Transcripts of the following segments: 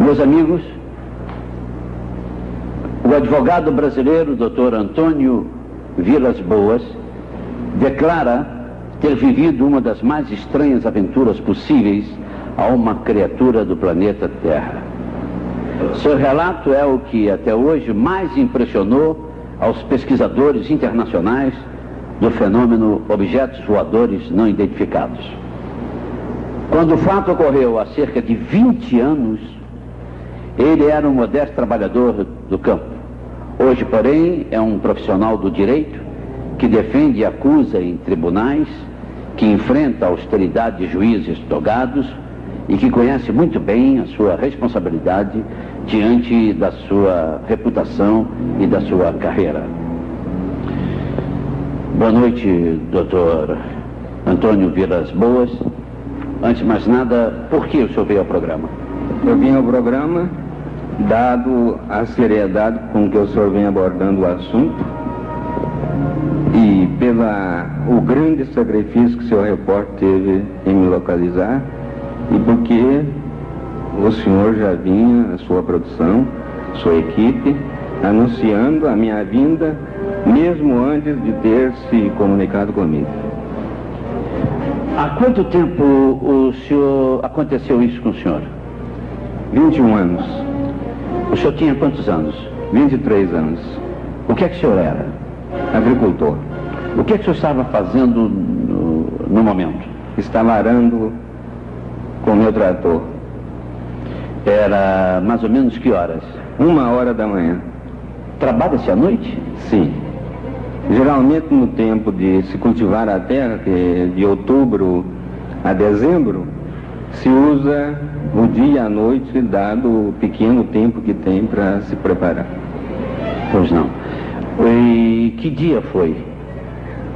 Meus amigos, o advogado brasileiro Dr. Antônio Vilas Boas declara ter vivido uma das mais estranhas aventuras possíveis a uma criatura do planeta Terra. Seu relato é o que até hoje mais impressionou aos pesquisadores internacionais do fenômeno objetos voadores não identificados. Quando o fato ocorreu há cerca de 20 anos, ele era um modesto trabalhador do campo. Hoje, porém, é um profissional do direito que defende e acusa em tribunais, que enfrenta a austeridade de juízes togados e que conhece muito bem a sua responsabilidade diante da sua reputação e da sua carreira. Boa noite, doutor Antônio Vilas Boas. Antes de mais nada, por que o senhor veio ao programa? Eu vim ao programa dado a seriedade com que o senhor vem abordando o assunto e o grande sacrifício que o senhor repórter teve em me localizar, e porque o senhor já vinha, a sua produção, sua equipe, anunciando a minha vinda, mesmo antes de ter se comunicado comigo. Há quanto tempo aconteceu isso com o senhor? 21 anos. O senhor tinha quantos anos? 23 anos. O que é que o senhor era? Agricultor. O que é que o senhor estava fazendo no momento? Estava arando com meu trator. Era mais ou menos que horas? 1h da manhã. Trabalha-se à noite? Sim. Geralmente no tempo de se cultivar a terra, que é de outubro a dezembro, se usa o dia e a noite, dado o pequeno tempo que tem para se preparar. Pois não. E que dia foi?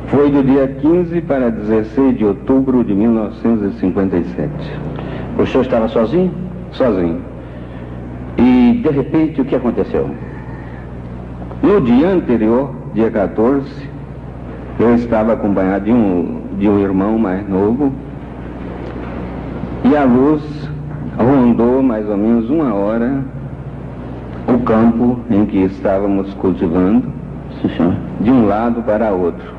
Foi do dia 15 para 16 de outubro de 1957. O senhor estava sozinho? Sozinho. E de repente o que aconteceu? No dia anterior, dia 14, eu estava acompanhado de um irmão mais novo, e a luz rondou mais ou menos 1 hora o campo em que estávamos cultivando, de um lado para outro.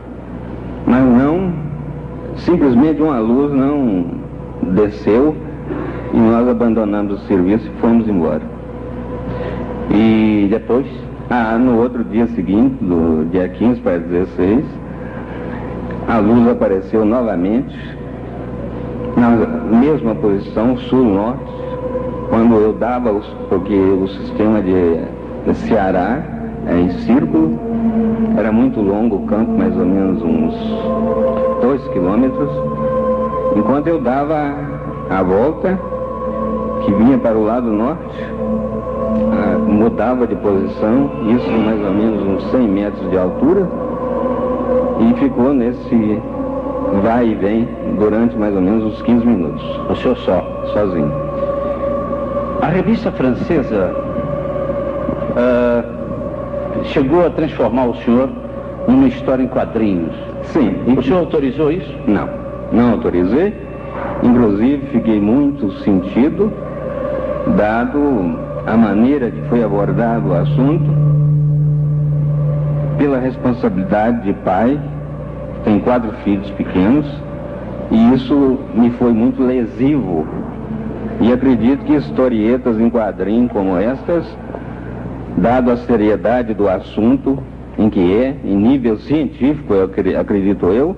Mas não, simplesmente uma luz não desceu e nós abandonamos o serviço e fomos embora. E depois? No outro dia seguinte, do dia 15 para 16, a luz apareceu novamente, na mesma posição, sul-norte, quando eu dava, porque o sistema de Ceará é em círculo, era muito longo o campo, mais ou menos uns 2 quilômetros, enquanto eu dava a volta, que vinha para o lado norte, mudava de posição, isso mais ou menos uns 100 metros de altura, e ficou nesse vai e vem durante mais ou menos uns 15 minutos. O senhor sozinho. A revista francesa chegou a transformar o senhor numa história em quadrinhos. Sim. O senhor autorizou isso? Não autorizei. Inclusive fiquei muito sentido, dado a maneira que foi abordado o assunto, pela responsabilidade de pai, tem 4 filhos pequenos, e isso me foi muito lesivo. E acredito que historietas em quadrinho como estas, dado a seriedade do assunto, em que em nível científico, acredito eu,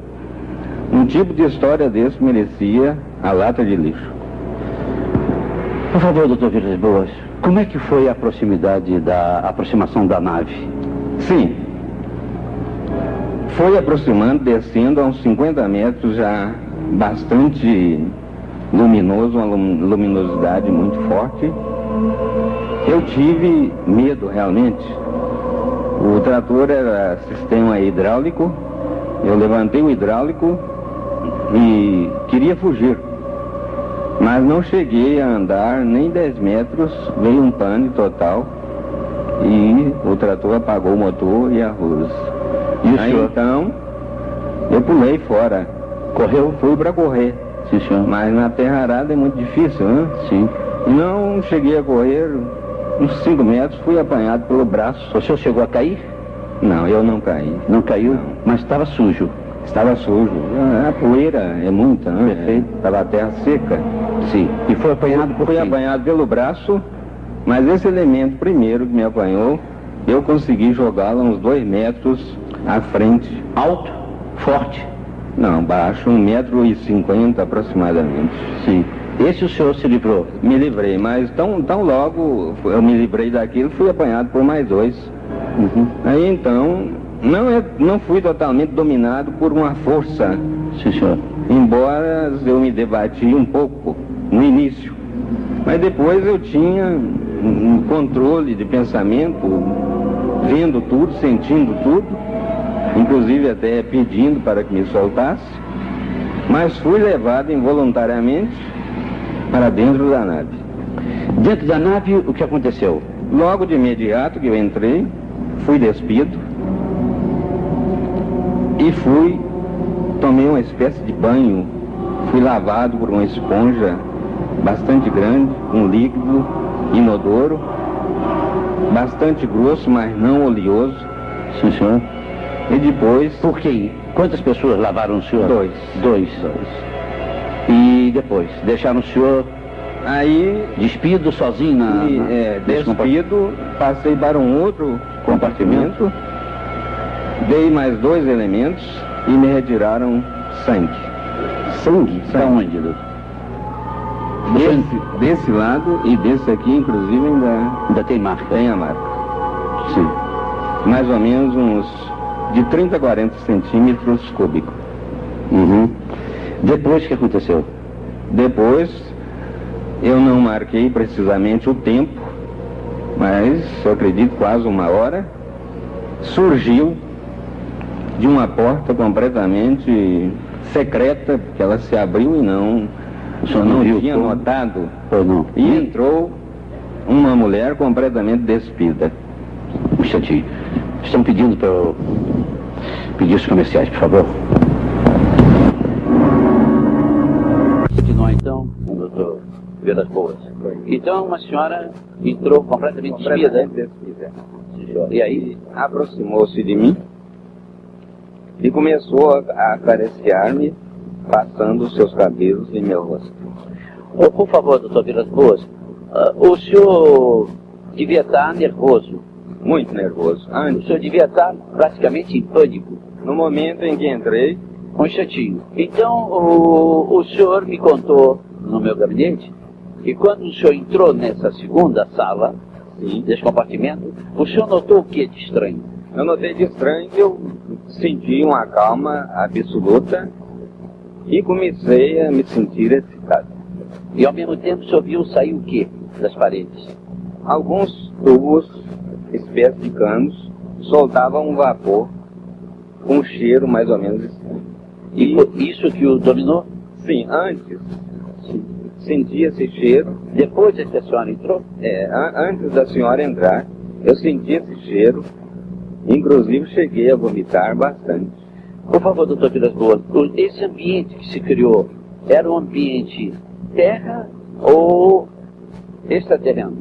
um tipo de história desse merecia a lata de lixo. Por favor, doutor Vilas Boas, como é que foi a aproximação da nave? Sim. Foi aproximando, descendo a uns 50 metros, já bastante luminoso, uma luminosidade muito forte. Eu tive medo, realmente. O trator era sistema hidráulico, eu levantei o hidráulico e queria fugir. Mas não cheguei a andar nem 10 metros, veio um pane total e o trator apagou o motor e a luz. Aí então, eu pulei fora. Correu? Fui para correr. Sim, senhor. Mas na terra arada é muito difícil, né? Sim. Não cheguei a correr uns 5 metros, fui apanhado pelo braço. O senhor chegou a cair? Não, eu não caí. Não caiu? Não. Mas estava sujo. Estava sujo. A poeira é muita, né? Perfeito. Estava a terra seca. Sim. E foi apanhado por Fui quem? apanhado pelo braço, mas esse elemento primeiro que me apanhou, eu consegui jogá-lo uns 2 metros à frente. Alto? Forte? Não, baixo, 1,50 m aproximadamente. Sim. Esse o senhor se livrou? Me livrei, mas tão logo eu me livrei daquilo, fui apanhado por mais 2. Uhum. Aí então, não fui totalmente dominado por uma força, Sim, senhor. embora eu me debati um pouco no início. Mas depois eu tinha um controle de pensamento, vendo tudo, sentindo tudo, inclusive até pedindo para que me soltasse, mas fui levado involuntariamente para dentro da nave. Dentro da nave, o que aconteceu? Logo de imediato que eu entrei, fui despido e tomei uma espécie de banho, fui lavado por uma esponja bastante grande, um líquido inodoro, bastante grosso, mas não oleoso. Sim, senhor. E depois... Por quem? Quantas pessoas lavaram o senhor? 2. 2. E depois? Deixaram o senhor Aí, despido sozinho nesse despido, passei para um outro compartimento, dei mais 2 elementos e me retiraram sangue. Sangue? Da onde, doutor? Desse lado e desse aqui, inclusive, Ainda tem marca? tem a marca. Sim. Mais ou menos uns de 30 a 40 centímetros cúbicos. Uhum. Depois, o que aconteceu? Depois, eu não marquei precisamente o tempo, mas eu acredito quase 1 hora, surgiu de uma porta completamente secreta, porque ela se abriu e o senhor não tinha notado, Ou não? e entrou uma mulher completamente despida. Um instantinho. Estão pedindo para eu pedir os comerciais, por favor. Continuar então, doutor Vilas Boas. Então, uma senhora entrou completamente despida. E aí? Aproximou-se de mim e começou a acariciar-me, passando os seus cabelos em meu rosto. Por favor, doutor Vilas Boas, o senhor devia estar nervoso. Muito nervoso. O senhor devia estar praticamente em pânico. No momento em que entrei, Um instantinho. Então, o senhor me contou no meu gabinete que quando o senhor entrou nessa segunda sala, desse compartimento, o senhor notou o que de estranho? eu notei de estranho que eu senti uma calma absoluta e comecei a me sentir excitado. E ao mesmo tempo o senhor viu sair o que das paredes? Alguns tubos, espécie de canos, soltavam um vapor com um cheiro mais ou menos estranho. E isso que o dominou? Sim, antes senti esse cheiro. Depois que a senhora entrou? Antes da senhora entrar, eu senti esse cheiro, inclusive cheguei a vomitar bastante. Por favor, doutor Vilas Boas, esse ambiente que se criou era um ambiente terra ou extraterreno?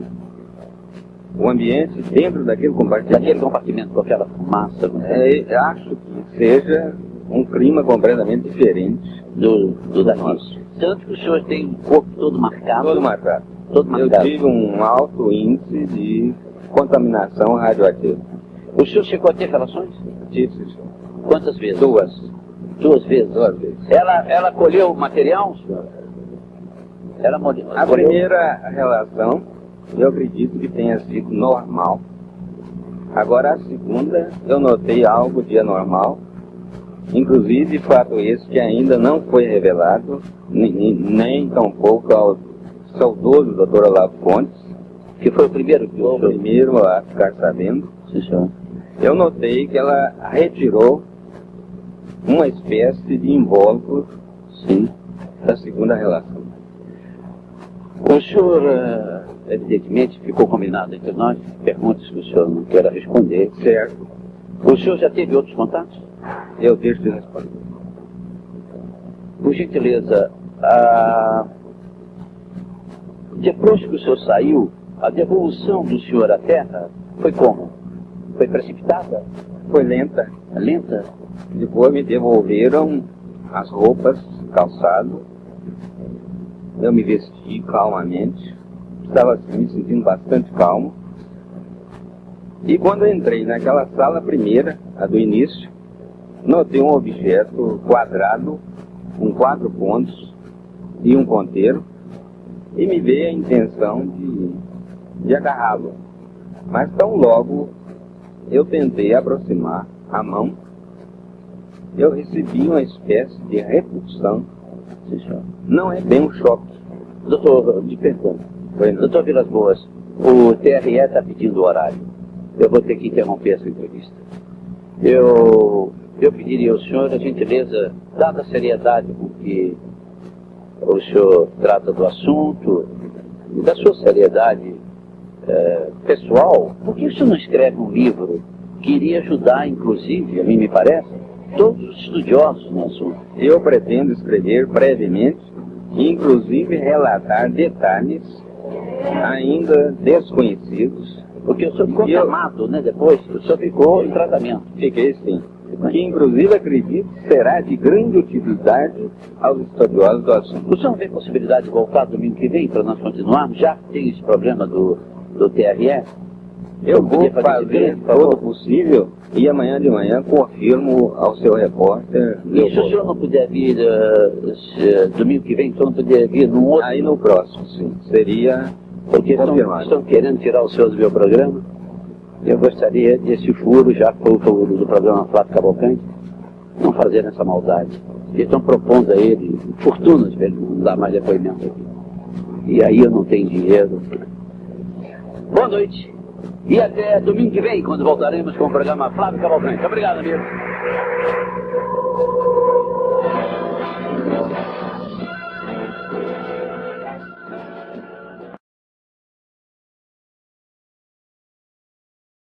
O ambiente dentro daquele compartimento? Daquele compartimento com aquela fumaça? Acho que seja um clima completamente diferente do daqui. nosso. Tanto que o senhor tem um corpo todo marcado. Todo marcado. Todo Eu marcado. tive um alto índice de contaminação radioativa. O senhor chegou a ter relações? Tive, senhor. Quantas vezes? 2. 2 vezes? 2 vezes. Ela colheu material, senhor? A primeira relação, eu acredito que tenha sido normal. Agora, a segunda, eu notei algo de anormal. Inclusive, fato esse que ainda não foi revelado, nem tampouco ao saudoso Dr. Olavo Fontes, que foi o primeiro que o primeiro a ficar sabendo. Sim, senhor. Eu notei que ela retirou uma espécie de invólucro, sim, da segunda relação. O senhor, evidentemente, ficou combinado entre nós, perguntas que o senhor não queira responder. Certo. O senhor já teve outros contatos? Eu deixo de responder. Por gentileza, Depois que o senhor saiu, a devolução do senhor à terra foi como? Foi precipitada? Foi lenta. Lenta? Depois me devolveram as roupas, calçado. Eu me vesti calmamente. Estava assim, me sentindo bastante calmo. E quando eu entrei naquela sala primeira, a do início, notei um objeto quadrado, com 4 pontos e um ponteiro, e me veio a intenção de agarrá-lo. Mas tão logo eu tentei aproximar a mão, eu recebi uma espécie de repulsão. Não é bem um choque. Doutor, de pergunta. Doutor Vilas Boas, o TRE está pedindo horário. Eu vou ter que interromper essa entrevista. Eu pediria ao senhor a gentileza, dada a seriedade com que o senhor trata do assunto, e da sua seriedade pessoal, por que o senhor não escreve um livro que iria ajudar, inclusive, a mim me parece, todos os estudiosos no assunto? Eu pretendo escrever brevemente, inclusive relatar detalhes ainda desconhecidos. Porque o senhor ficou chamado, né, depois, o senhor ficou em tratamento. Fiquei sim. Que inclusive acredito será de grande utilidade aos estudiosos do assunto. O senhor vê possibilidade de voltar domingo que vem para nós continuarmos? Já tem esse problema do TRE? Eu vou fazer todo o possível e amanhã de manhã confirmo ao seu repórter. E se o senhor não puder vir domingo que vem, o senhor não puder vir no outro? Aí no próximo, sim. Seria porque estão querendo tirar o senhor do meu programa. Eu gostaria desse furo, já que foi o furo do programa Flávio Cavalcante, não fazer essa maldade. Eles estão propondo a ele fortunas para ele não dar mais depoimento aqui. E aí eu não tenho dinheiro. Boa noite. E até domingo que vem, quando voltaremos com o programa Flávio Cavalcante. Obrigado, amigo.